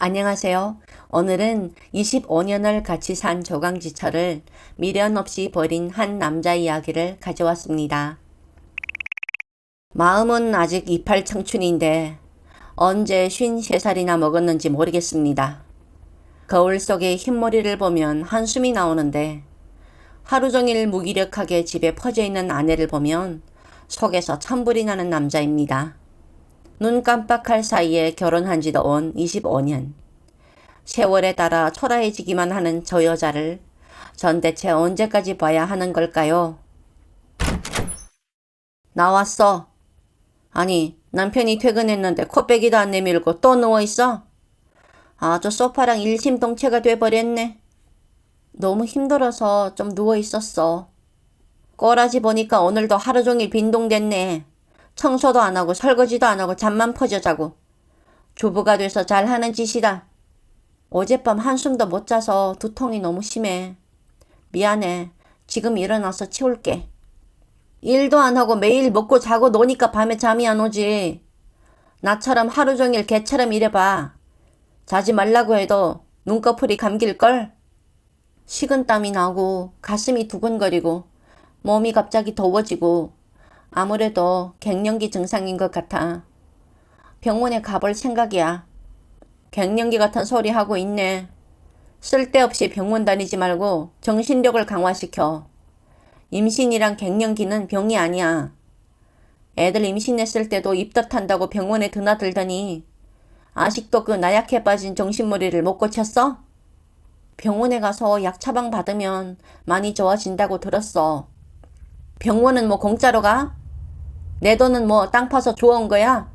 안녕하세요. 오늘은 25년을 같이 산 조강지처를 미련 없이 버린 한 남자 이야기를 가져왔습니다. 마음은 아직 이팔 청춘인데 언제 53살이나 먹었는지 모르겠습니다. 거울 속에 흰머리를 보면 한숨이 나오는데 하루 종일 무기력하게 집에 퍼져 있는 아내를 보면 속에서 천불이 나는 남자입니다. 눈 깜빡할 사이에 결혼한 지도 온 25년. 세월에 따라 초라해지기만 하는 저 여자를 전 대체 언제까지 봐야 하는 걸까요? 나왔어. 아니, 남편이 퇴근했는데 코빼기도 안 내밀고 또 누워있어? 아주 소파랑 일심동체가 돼버렸네. 너무 힘들어서 좀 누워있었어. 꼬라지 보니까 오늘도 하루 종일 빈둥댔네. 청소도 안 하고 설거지도 안 하고 잠만 퍼져 자고. 주부가 돼서 잘하는 짓이다. 어젯밤 한숨도 못 자서 두통이 너무 심해. 미안해. 지금 일어나서 치울게. 일도 안 하고 매일 먹고 자고 노니까 밤에 잠이 안 오지. 나처럼 하루 종일 개처럼 일해봐. 자지 말라고 해도 눈꺼풀이 감길걸? 식은땀이 나고 가슴이 두근거리고 몸이 갑자기 더워지고 아무래도 갱년기 증상인 것 같아. 병원에 가볼 생각이야. 갱년기 같은 소리 하고 있네. 쓸데없이 병원 다니지 말고 정신력을 강화시켜. 임신이랑 갱년기는 병이 아니야. 애들 임신했을 때도 입덧한다고 병원에 드나들더니 아직도 그 나약해 빠진 정신머리를 못 고쳤어? 병원에 가서 약 처방 받으면 많이 좋아진다고 들었어. 병원은 뭐 공짜로 가? 내 돈은 뭐 땅 파서 주워온 거야?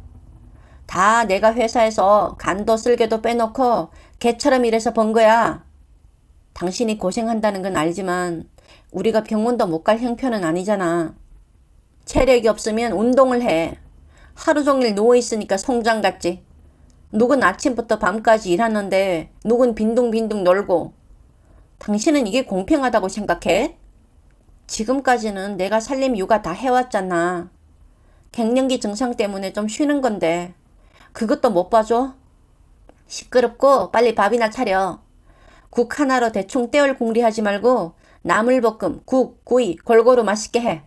다 내가 회사에서 간도 쓸개도 빼놓고 개처럼 일해서 번 거야. 당신이 고생한다는 건 알지만 우리가 병원도 못 갈 형편은 아니잖아. 체력이 없으면 운동을 해. 하루 종일 누워있으니까 송장 같지. 누군 아침부터 밤까지 일하는데 누군 빈둥빈둥 놀고. 당신은 이게 공평하다고 생각해? 지금까지는 내가 살림 육아 다 해왔잖아. 갱년기 증상 때문에 좀 쉬는 건데 그것도 못 봐줘? 시끄럽고 빨리 밥이나 차려. 국 하나로 대충 떼얼 궁리하지 말고 나물볶음, 국, 구이 골고루 맛있게 해.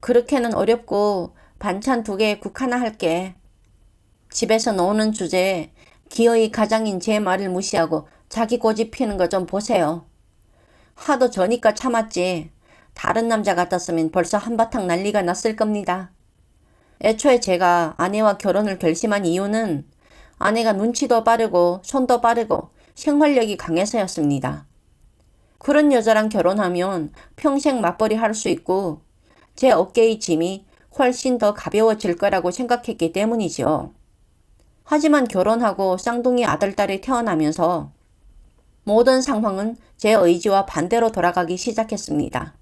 그렇게는 어렵고 반찬 2개 국 하나 할게. 집에서 노는 주제에 기어이 가장인 제 말을 무시하고 자기 고집 피는 거 좀 보세요. 하도 저니까 참았지. 다른 남자 같았으면 벌써 한바탕 난리가 났을 겁니다. 애초에 제가 아내와 결혼을 결심한 이유는 아내가 눈치도 빠르고 손도 빠르고 생활력이 강해서였습니다. 그런 여자랑 결혼하면 평생 맞벌이 할 수 있고 제 어깨의 짐이 훨씬 더 가벼워질 거라고 생각했기 때문이지요. 하지만 결혼하고 쌍둥이 아들딸이 태어나면서 모든 상황은 제 의지와 반대로 돌아가기 시작했습니다.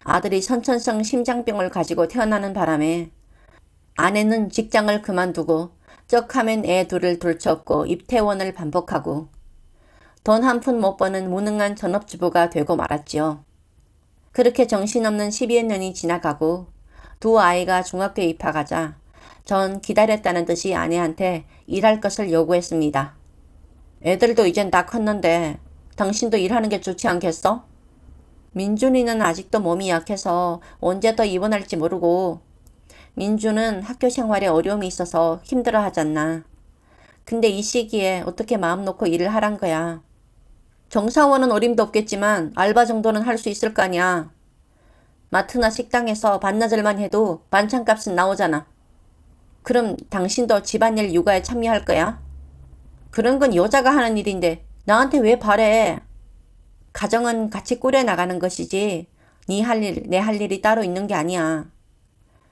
아들이 선천성 심장병을 가지고 태어나는 바람에 아내는 직장을 그만두고 쩍하면 애 둘을 들쳤고 입퇴원을 반복하고 돈 한 푼 못 버는 무능한 전업주부가 되고 말았지요. 그렇게 정신없는 12여 년이 지나가고 2 아이가 중학교에 입학하자 전 기다렸다는 듯이 아내한테 일할 것을 요구했습니다. 애들도 이젠 다 컸는데 당신도 일하는 게 좋지 않겠어? 민준이는 아직도 몸이 약해서 언제 더 입원할지 모르고 민주는 학교 생활에 어려움이 있어서 힘들어 하잖아. 근데 이 시기에 어떻게 마음 놓고 일을 하란 거야. 정사원은 어림도 없겠지만 알바 정도는 할 수 있을 거 아니야. 마트나 식당에서 반나절만 해도 반찬값은 나오잖아. 그럼 당신도 집안일 육아에 참여할 거야? 그런 건 여자가 하는 일인데 나한테 왜 바래? 가정은 같이 꾸려나가는 것이지 네 할 일, 내 할 일이 따로 있는 게 아니야.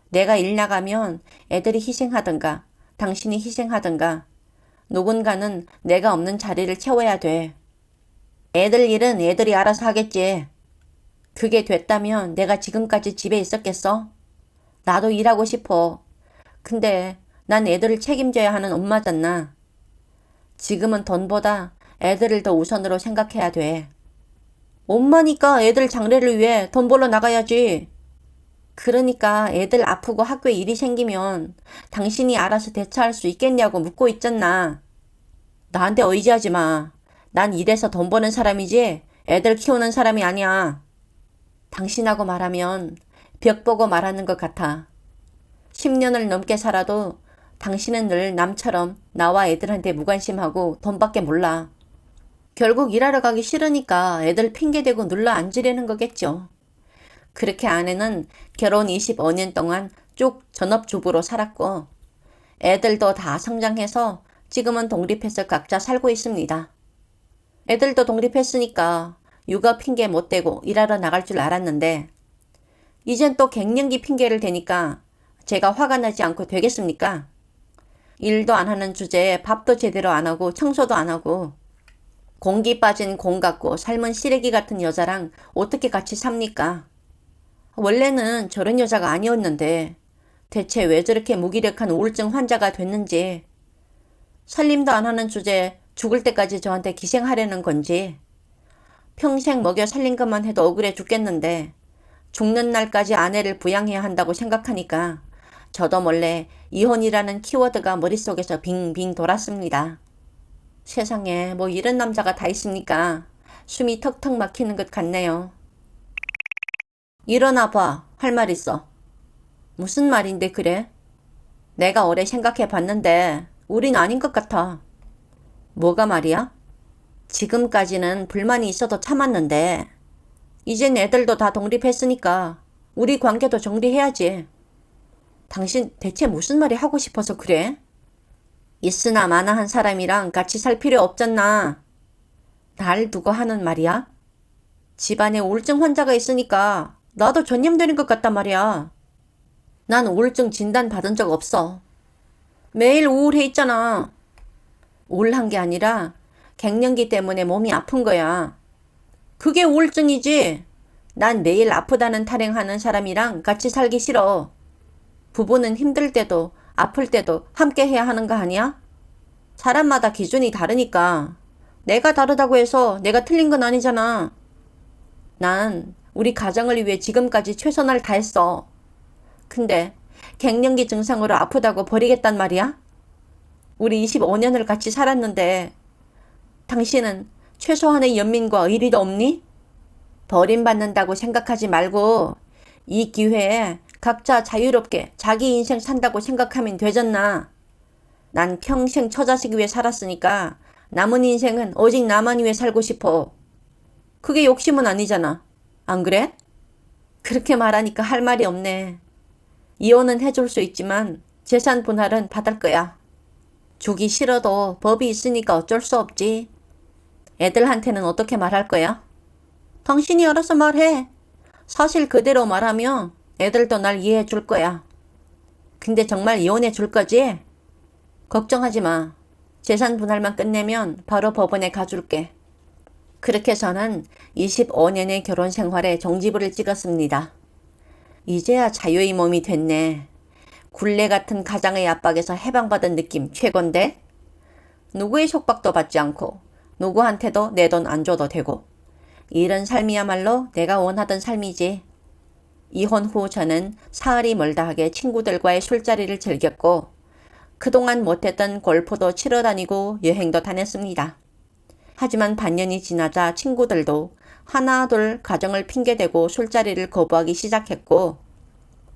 내가 일 나가면 애들이 희생하든가 당신이 희생하든가 누군가는 내가 없는 자리를 채워야 돼. 애들 일은 애들이 알아서 하겠지. 그게 됐다면 내가 지금까지 집에 있었겠어? 나도 일하고 싶어. 근데 난 애들을 책임져야 하는 엄마잖아. 지금은 돈보다 애들을 더 우선으로 생각해야 돼. 엄마니까 애들 장래를 위해 돈 벌러 나가야지. 그러니까 애들 아프고 학교에 일이 생기면 당신이 알아서 대처할 수 있겠냐고 묻고 있잖아. 나한테 의지하지 마. 난 일해서 돈 버는 사람이지 애들 키우는 사람이 아니야. 당신하고 말하면 벽 보고 말하는 것 같아. 10년을 넘게 살아도 당신은 늘 남처럼 나와 애들한테 무관심하고 돈밖에 몰라. 결국 일하러 가기 싫으니까 애들 핑계대고 눌러 앉으려는 거겠죠. 그렇게 아내는 결혼 25년 동안 쭉 전업주부로 살았고 애들도 다 성장해서 지금은 독립해서 각자 살고 있습니다. 애들도 독립했으니까 육아 핑계 못 대고 일하러 나갈 줄 알았는데 이젠 또 갱년기 핑계를 대니까 제가 화가 나지 않고 되겠습니까? 일도 안 하는 주제에 밥도 제대로 안 하고 청소도 안 하고 공기 빠진 공 같고 삶은 시래기 같은 여자랑 어떻게 같이 삽니까? 원래는 저런 여자가 아니었는데 대체 왜 저렇게 무기력한 우울증 환자가 됐는지 살림도 안 하는 주제에 죽을 때까지 저한테 기생하려는 건지 평생 먹여 살린 것만 해도 억울해 죽겠는데 죽는 날까지 아내를 부양해야 한다고 생각하니까 저도 몰래 이혼이라는 키워드가 머릿속에서 빙빙 돌았습니다. 세상에 뭐 이런 남자가 다 있습니까? 숨이 턱턱 막히는 것 같네요. 일어나 봐. 할 말 있어. 무슨 말인데 그래? 내가 오래 생각해 봤는데 우린 아닌 것 같아. 뭐가 말이야? 지금까지는 불만이 있어도 참았는데 이젠 애들도 다 독립했으니까 우리 관계도 정리해야지. 당신 대체 무슨 말이 하고 싶어서 그래? 있으나 마나 한 사람이랑 같이 살 필요 없잖나. 날 두고 하는 말이야? 집안에 우울증 환자가 있으니까 나도 전염되는 것 같단 말이야. 난 우울증 진단 받은 적 없어. 매일 우울해 있잖아. 우울한 게 아니라 갱년기 때문에 몸이 아픈 거야. 그게 우울증이지. 난 매일 아프다는 타령하는 사람이랑 같이 살기 싫어. 부부는 힘들 때도 아플 때도 함께 해야 하는 거 아니야? 사람마다 기준이 다르니까. 내가 다르다고 해서 내가 틀린 건 아니잖아. 난 우리 가정을 위해 지금까지 최선을 다했어. 근데 갱년기 증상으로 아프다고 버리겠단 말이야? 우리 25년을 같이 살았는데 당신은 최소한의 연민과 의리도 없니? 버림받는다고 생각하지 말고 이 기회에 각자 자유롭게 자기 인생 산다고 생각하면 되잖나. 난 평생 처자식 위해 살았으니까 남은 인생은 오직 나만 위해 살고 싶어. 그게 욕심은 아니잖아. 안 그래? 그렇게 말하니까 할 말이 없네. 이혼은 해줄 수 있지만 재산 분할은 받을 거야. 주기 싫어도 법이 있으니까 어쩔 수 없지. 애들한테는 어떻게 말할 거야? 당신이 알아서 말해. 사실 그대로 말하면 애들도 날 이해해 줄 거야. 근데 정말 이혼해 줄 거지? 걱정하지 마. 재산 분할만 끝내면 바로 법원에 가줄게. 그렇게 저는 25년의 결혼 생활에 종지부를 찍었습니다. 이제야 자유의 몸이 됐네. 굴레 같은 가장의 압박에서 해방받은 느낌 최곤데? 누구의 속박도 받지 않고 누구한테도 내 돈 안 줘도 되고 이런 삶이야말로 내가 원하던 삶이지. 이혼 후 저는 사흘이 멀다 하게 친구들과의 술자리를 즐겼고 그동안 못했던 골프도 치러 다니고 여행도 다녔습니다. 하지만 반년이 지나자 친구들도 하나둘 가정을 핑계대고 술자리를 거부하기 시작했고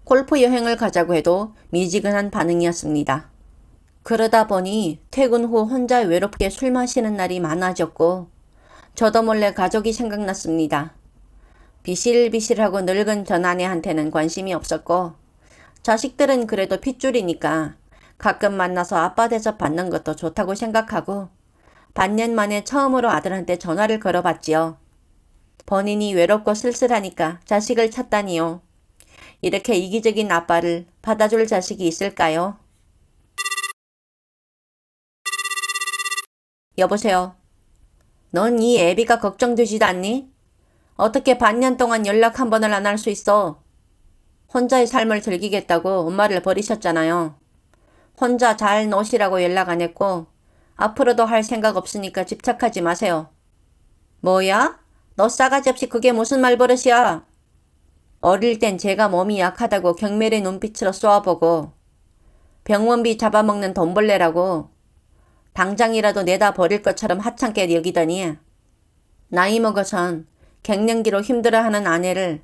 골프 여행을 가자고 해도 미지근한 반응이었습니다. 그러다 보니 퇴근 후 혼자 외롭게 술 마시는 날이 많아졌고 저도 몰래 가족이 생각났습니다. 비실비실하고 늙은 전 아내한테는 관심이 없었고 자식들은 그래도 핏줄이니까 가끔 만나서 아빠 대접 받는 것도 좋다고 생각하고 반년 만에 처음으로 아들한테 전화를 걸어봤지요. 본인이 외롭고 쓸쓸하니까 자식을 찾다니요. 이렇게 이기적인 아빠를 받아줄 자식이 있을까요? 여보세요. 넌 이 애비가 걱정되지도 않니? 어떻게 반년 동안 연락 한 번을 안 할 수 있어? 혼자의 삶을 즐기겠다고 엄마를 버리셨잖아요. 혼자 잘 노시라고 연락 안 했고 앞으로도 할 생각 없으니까 집착하지 마세요. 뭐야? 너 싸가지 없이 그게 무슨 말버릇이야? 어릴 땐 제가 몸이 약하다고 경멸의 눈빛으로 쏘아보고 병원비 잡아먹는 돈벌레라고 당장이라도 내다 버릴 것처럼 하찮게 여기더니 나이 먹어선 갱년기로 힘들어하는 아내를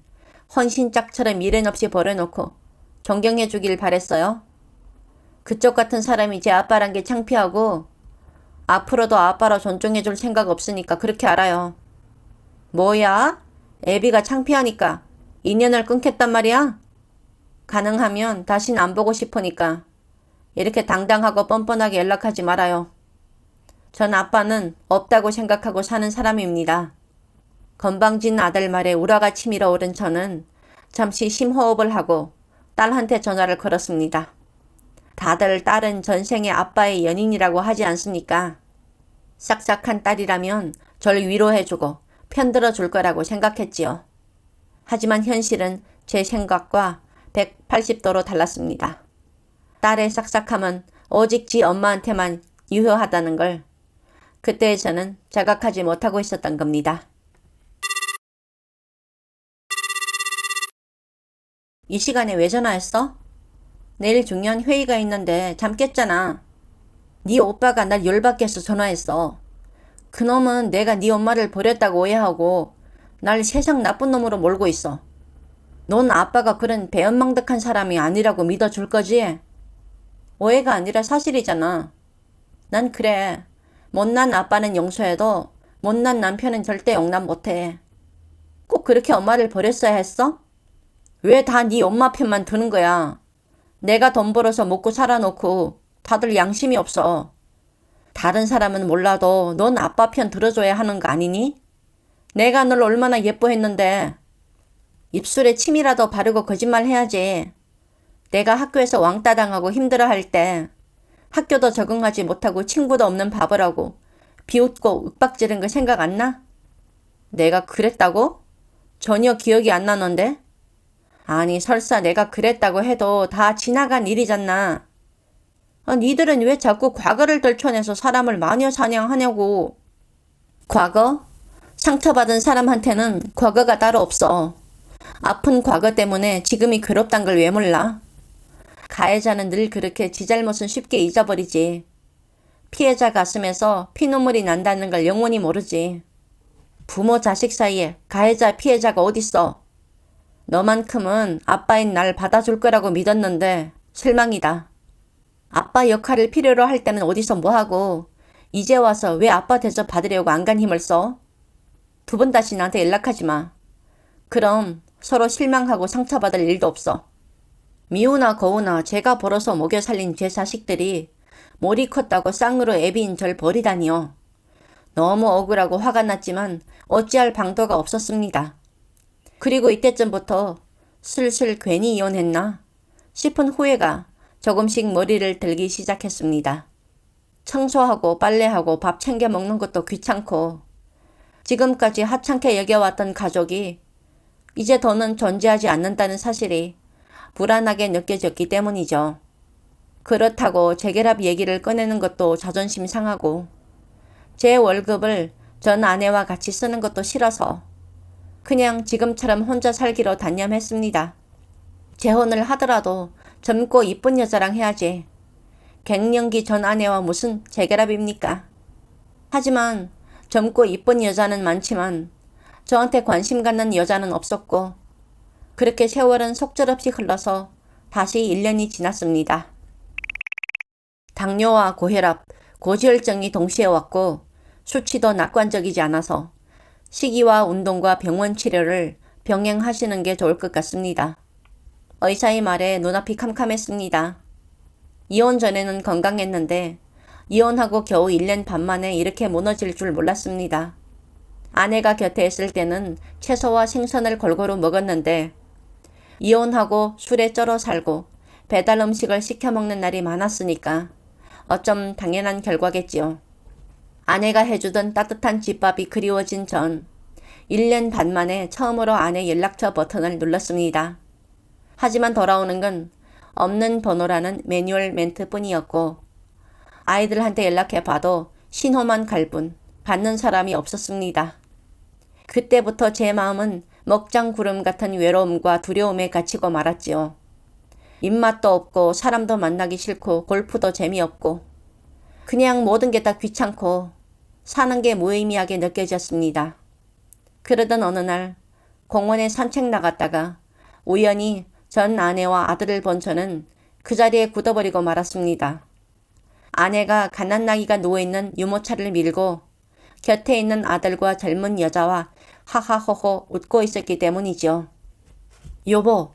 헌신짝처럼 미련 없이 버려놓고 존경해 주길 바랬어요. 그쪽 같은 사람이 제 아빠란 게 창피하고 앞으로도 아빠로 존중해 줄 생각 없으니까 그렇게 알아요. 뭐야? 애비가 창피하니까 인연을 끊겠단 말이야? 가능하면 다신 안 보고 싶으니까 이렇게 당당하고 뻔뻔하게 연락하지 말아요. 전 아빠는 없다고 생각하고 사는 사람입니다. 건방진 아들 말에 우라가 치밀어 오른 저는 잠시 심호흡을 하고 딸한테 전화를 걸었습니다. 다들 딸은 전생에 아빠의 연인이라고 하지 않습니까? 싹싹한 딸이라면 절 위로해주고 편들어 줄 거라고 생각했지요. 하지만 현실은 제 생각과 180도로 달랐습니다. 딸의 싹싹함은 오직 지 엄마한테만 유효하다는 걸 그때 저는 자각하지 못하고 있었던 겁니다. 이 시간에 왜 전화했어? 내일 중요한 회의가 있는데 잠 깼잖아. 네 오빠가 날 열받게 해서 전화했어. 그놈은 내가 네 엄마를 버렸다고 오해하고 날 세상 나쁜 놈으로 몰고 있어. 넌 아빠가 그런 배은망덕한 사람이 아니라고 믿어줄 거지? 오해가 아니라 사실이잖아. 난 그래. 못난 아빠는 용서해도 못난 남편은 절대 용납 못해. 꼭 그렇게 엄마를 버렸어야 했어? 왜 다 네 엄마 편만 드는 거야? 내가 돈 벌어서 먹고 살아놓고 다들 양심이 없어. 다른 사람은 몰라도 넌 아빠 편 들어줘야 하는 거 아니니? 내가 널 얼마나 예뻐했는데. 입술에 침이라도 바르고 거짓말 해야지. 내가 학교에서 왕따 당하고 힘들어할 때 학교도 적응하지 못하고 친구도 없는 바보라고 비웃고 윽박지른 거 생각 안 나? 내가 그랬다고? 전혀 기억이 안 나는데? 아니 설사 내가 그랬다고 해도 다 지나간 일이잖아. 니들은 왜 자꾸 과거를 들춰내서 사람을 마녀 사냥하냐고. 과거? 상처받은 사람한테는 과거가 따로 없어. 아픈 과거 때문에 지금이 괴롭단 걸 왜 몰라? 가해자는 늘 그렇게 지 잘못은 쉽게 잊어버리지. 피해자 가슴에서 피눈물이 난다는 걸 영원히 모르지. 부모 자식 사이에 가해자 피해자가 어딨어. 너만큼은 아빠인 날 받아줄 거라고 믿었는데 실망이다. 아빠 역할을 필요로 할 때는 어디서 뭐하고 이제 와서 왜 아빠 대접 받으려고 안간 힘을 써? 2번 다시 나한테 연락하지 마. 그럼 서로 실망하고 상처받을 일도 없어. 미우나 거우나 제가 벌어서 먹여 살린 제 자식들이 몰이 컸다고 쌍으로 애비인 절 버리다니요. 너무 억울하고 화가 났지만 어찌할 방도가 없었습니다. 그리고 이때쯤부터 슬슬 괜히 이혼했나 싶은 후회가 조금씩 머리를 들기 시작했습니다. 청소하고 빨래하고 밥 챙겨 먹는 것도 귀찮고 지금까지 하찮게 여겨왔던 가족이 이제 더는 존재하지 않는다는 사실이 불안하게 느껴졌기 때문이죠. 그렇다고 재결합 얘기를 꺼내는 것도 자존심 상하고 제 월급을 전 아내와 같이 쓰는 것도 싫어서 그냥 지금처럼 혼자 살기로 단념했습니다. 재혼을 하더라도 젊고 이쁜 여자랑 해야지. 갱년기 전 아내와 무슨 재결합입니까? 하지만 젊고 이쁜 여자는 많지만 저한테 관심 갖는 여자는 없었고 그렇게 세월은 속절없이 흘러서 다시 1년이 지났습니다. 당뇨와 고혈압, 고지혈증이 동시에 왔고 수치도 낙관적이지 않아서 식이와 운동과 병원 치료를 병행하시는 게 좋을 것 같습니다. 의사의 말에 눈앞이 캄캄했습니다. 이혼 전에는 건강했는데 이혼하고 겨우 1년 반 만에 이렇게 무너질 줄 몰랐습니다. 아내가 곁에 있을 때는 채소와 생선을 골고루 먹었는데 이혼하고 술에 쩔어 살고 배달 음식을 시켜 먹는 날이 많았으니까 어쩜 당연한 결과겠지요. 아내가 해주던 따뜻한 집밥이 그리워진 전 1년 반 만에 처음으로 아내 연락처 버튼을 눌렀습니다. 하지만 돌아오는 건 없는 번호라는 매뉴얼 멘트뿐이었고 아이들한테 연락해봐도 신호만 갈 뿐 받는 사람이 없었습니다. 그때부터 제 마음은 먹장구름 같은 외로움과 두려움에 갇히고 말았지요. 입맛도 없고 사람도 만나기 싫고 골프도 재미없고 그냥 모든 게 다 귀찮고 사는 게 무의미하게 느껴졌습니다. 그러던 어느 날 공원에 산책 나갔다가 우연히 전 아내와 아들을 본 저는 그 자리에 굳어버리고 말았습니다. 아내가 갓난아기가 누워있는 유모차를 밀고 곁에 있는 아들과 젊은 여자와 하하호호 웃고 있었기 때문이죠. 여보,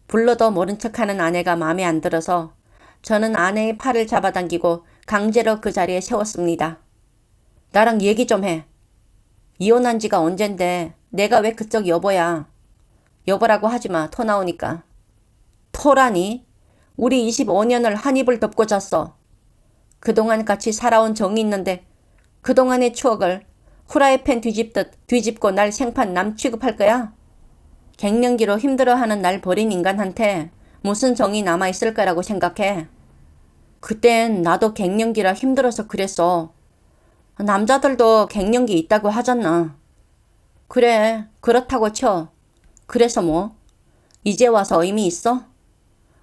불러도 모른 척하는 아내가 마음에 안 들어서 저는 아내의 팔을 잡아당기고 강제로 그 자리에 세웠습니다. 나랑 얘기 좀 해. 이혼한 지가 언젠데 내가 왜 그쪽 여보야. 여보라고 하지마, 토 나오니까. 토라니? 우리 25년을 한 입을 덮고 잤어. 그동안 같이 살아온 정이 있는데 그동안의 추억을 후라이팬 뒤집듯 뒤집고 날 생판 남 취급할 거야? 갱년기로 힘들어하는 날 버린 인간한테 무슨 정이 남아있을 거라고 생각해. 그땐 나도 갱년기라 힘들어서 그랬어. 남자들도 갱년기 있다고 하잖아. 그래, 그렇다고 쳐. 그래서 뭐? 이제 와서 의미 있어?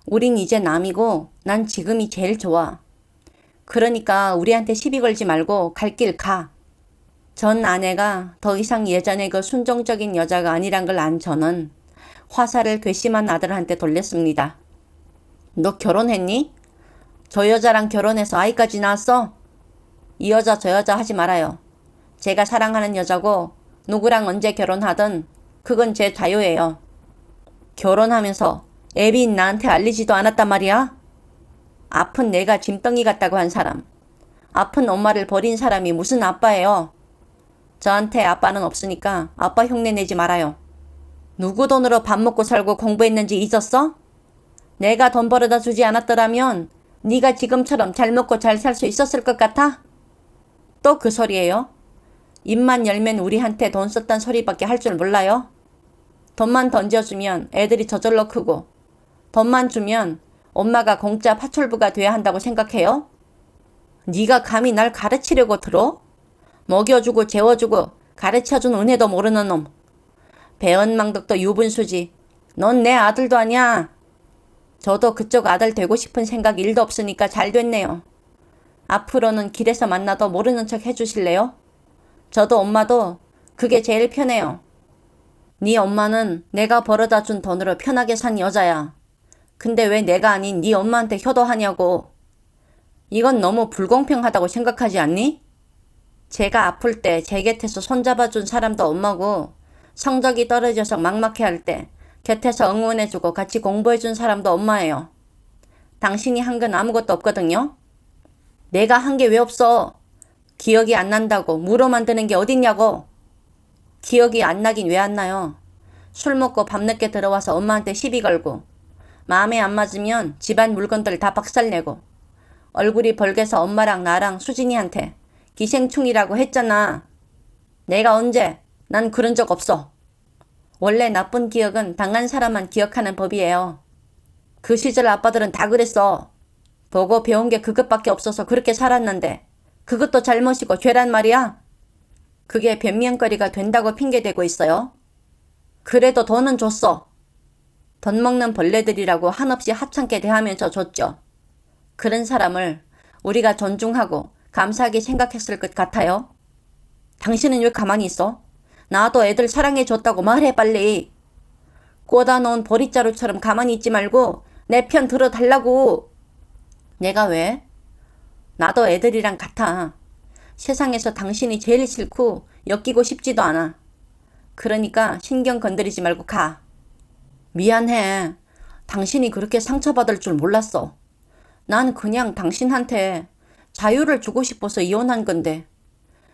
우린 이제 남이고 난 지금이 제일 좋아. 그러니까 우리한테 시비 걸지 말고 갈 길 가. 전 아내가 더 이상 예전의 그 순종적인 여자가 아니란 걸 안 저는 화살을 괘씸한 아들한테 돌렸습니다. 너 결혼했니? 저 여자랑 결혼해서 아이까지 낳았어? 이 여자 저 여자 하지 말아요. 제가 사랑하는 여자고 누구랑 언제 결혼하든 그건 제 자유예요. 결혼하면서 애비인 나한테 알리지도 않았단 말이야? 아픈 내가 짐덩이 같다고 한 사람, 아픈 엄마를 버린 사람이 무슨 아빠예요? 저한테 아빠는 없으니까 아빠 흉내 내지 말아요. 누구 돈으로 밥 먹고 살고 공부했는지 잊었어? 내가 돈 벌어다 주지 않았더라면 네가 지금처럼 잘 먹고 잘 살 수 있었을 것 같아? 또 그 소리예요? 입만 열면 우리한테 돈 썼단 소리밖에 할 줄 몰라요? 돈만 던져주면 애들이 저절로 크고 돈만 주면 엄마가 공짜 파출부가 돼야 한다고 생각해요? 네가 감히 날 가르치려고 들어? 먹여주고 재워주고 가르쳐준 은혜도 모르는 놈. 배은망덕도 유분수지. 넌 내 아들도 아니야. 저도 그쪽 아들 되고 싶은 생각 1도 없으니까 잘 됐네요. 앞으로는 길에서 만나도 모르는 척 해주실래요? 저도 엄마도 그게 제일 편해요. 네 엄마는 내가 벌어다 준 돈으로 편하게 산 여자야. 근데 왜 내가 아닌 네 엄마한테 효도하냐고. 이건 너무 불공평하다고 생각하지 않니? 제가 아플 때 제 곁에서 손잡아준 사람도 엄마고 성적이 떨어져서 막막해할 때 곁에서 응원해주고 같이 공부해준 사람도 엄마예요. 당신이 한 건 아무것도 없거든요. 내가 한 게 왜 없어? 기억이 안 난다고 무로 만드는 게 어딨냐고. 기억이 안 나긴 왜 안 나요? 술 먹고 밤늦게 들어와서 엄마한테 시비 걸고 마음에 안 맞으면 집안 물건들 다 박살내고 얼굴이 벌게서 엄마랑 나랑 수진이한테 기생충이라고 했잖아. 내가 언제? 난 그런 적 없어. 원래 나쁜 기억은 당한 사람만 기억하는 법이에요. 그 시절 아빠들은 다 그랬어. 보고 배운 게 그것밖에 없어서 그렇게 살았는데 그것도 잘못이고 죄란 말이야? 그게 변명거리가 된다고 핑계대고 있어요. 그래도 돈은 줬어. 돈 먹는 벌레들이라고 한없이 하찮게 대하면서 줬죠. 그런 사람을 우리가 존중하고 감사하게 생각했을 것 같아요. 당신은 왜 가만히 있어? 나도 애들 사랑해줬다고 말해 빨리. 꽂아놓은 보릿자루처럼 가만히 있지 말고 내 편 들어달라고. 내가 왜? 나도 애들이랑 같아. 세상에서 당신이 제일 싫고 엮이고 싶지도 않아. 그러니까 신경 건드리지 말고 가. 미안해. 당신이 그렇게 상처받을 줄 몰랐어. 난 그냥 당신한테 자유를 주고 싶어서 이혼한 건데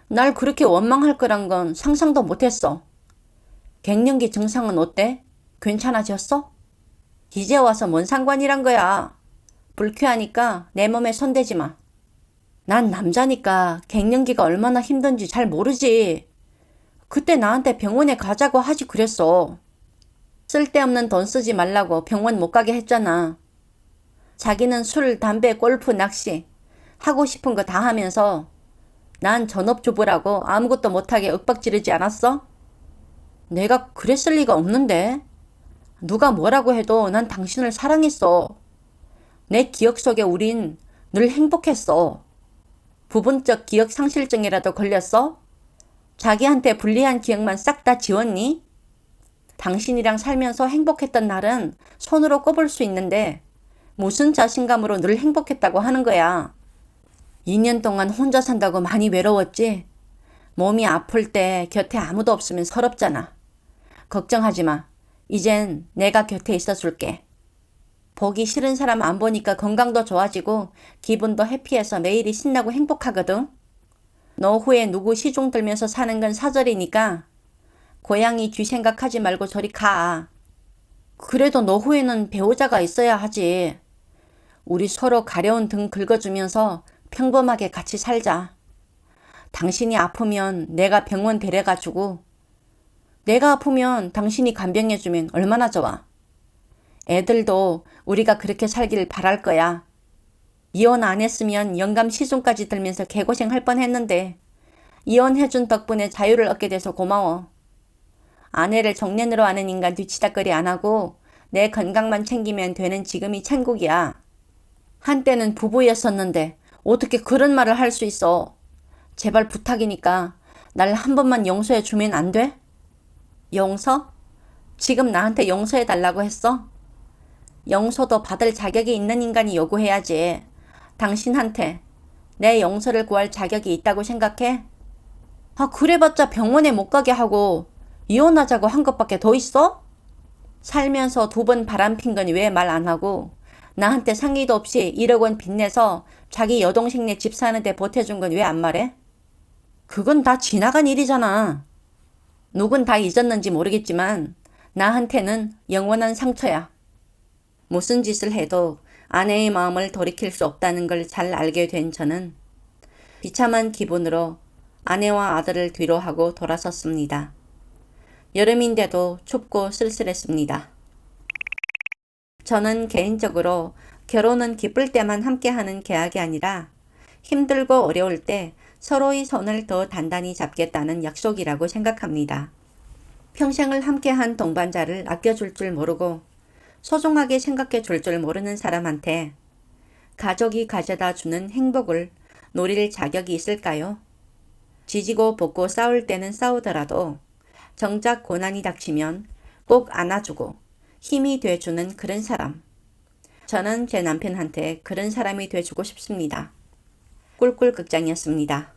날 그렇게 원망할 거란 건 상상도 못했어. 갱년기 증상은 어때? 괜찮아졌어? 이제 와서 뭔 상관이란 거야. 불쾌하니까 내 몸에 손대지 마. 난 남자니까 갱년기가 얼마나 힘든지 잘 모르지. 그때 나한테 병원에 가자고 하지 그랬어. 쓸데없는 돈 쓰지 말라고 병원 못 가게 했잖아. 자기는 술, 담배, 골프, 낚시 하고 싶은 거 다 하면서 난 전업주부라고 아무것도 못하게 윽박지르지 않았어? 내가 그랬을 리가 없는데. 누가 뭐라고 해도 난 당신을 사랑했어. 내 기억 속에 우린 늘 행복했어. 부분적 기억 상실증이라도 걸렸어? 자기한테 불리한 기억만 싹 다 지웠니? 당신이랑 살면서 행복했던 날은 손으로 꼽을 수 있는데 무슨 자신감으로 늘 행복했다고 하는 거야. 2년 동안 혼자 산다고 많이 외로웠지? 몸이 아플 때 곁에 아무도 없으면 서럽잖아. 걱정하지 마. 이젠 내가 곁에 있어줄게. 보기 싫은 사람 안 보니까 건강도 좋아지고 기분도 해피해서 매일이 신나고 행복하거든. 노후에 누구 시중 들면서 사는 건 사절이니까 고양이 쥐 생각하지 말고 저리 가. 그래도 노후에는 배우자가 있어야 하지. 우리 서로 가려운 등 긁어주면서 평범하게 같이 살자. 당신이 아프면 내가 병원 데려가주고 내가 아프면 당신이 간병해주면 얼마나 좋아. 애들도 우리가 그렇게 살길 바랄 거야. 이혼 안 했으면 영감 시중까지 들면서 개고생할 뻔했는데 이혼해준 덕분에 자유를 얻게 돼서 고마워. 아내를 정년으로 아는 인간 뒤치다거리 안 하고 내 건강만 챙기면 되는 지금이 천국이야. 한때는 부부였었는데 어떻게 그런 말을 할 수 있어. 제발 부탁이니까 날 한 번만 용서해 주면 안 돼? 용서? 지금 나한테 용서해 달라고 했어? 용서도 받을 자격이 있는 인간이 요구해야지. 당신한테 내 용서를 구할 자격이 있다고 생각해? 그래봤자 병원에 못 가게 하고 이혼하자고 한 것밖에 더 있어? 살면서 2번 바람핀 건 왜 말 안 하고 나한테 상의도 없이 1억 원 빚내서 자기 여동생네 집 사는데 보태준 건 왜 안 말해? 그건 다 지나간 일이잖아. 누군 다 잊었는지 모르겠지만 나한테는 영원한 상처야. 무슨 짓을 해도 아내의 마음을 돌이킬 수 없다는 걸 잘 알게 된 저는 비참한 기분으로 아내와 아들을 뒤로 하고 돌아섰습니다. 여름인데도 춥고 쓸쓸했습니다. 저는 개인적으로 결혼은 기쁠 때만 함께하는 계약이 아니라 힘들고 어려울 때 서로의 손을 더 단단히 잡겠다는 약속이라고 생각합니다. 평생을 함께한 동반자를 아껴줄 줄 모르고 소중하게 생각해 줄 줄 모르는 사람한테 가족이 가져다 주는 행복을 노릴 자격이 있을까요? 지지고 볶고 싸울 때는 싸우더라도 정작 고난이 닥치면 꼭 안아주고 힘이 돼주는 그런 사람. 저는 제 남편한테 그런 사람이 돼주고 싶습니다. 꿀꿀 극장이었습니다.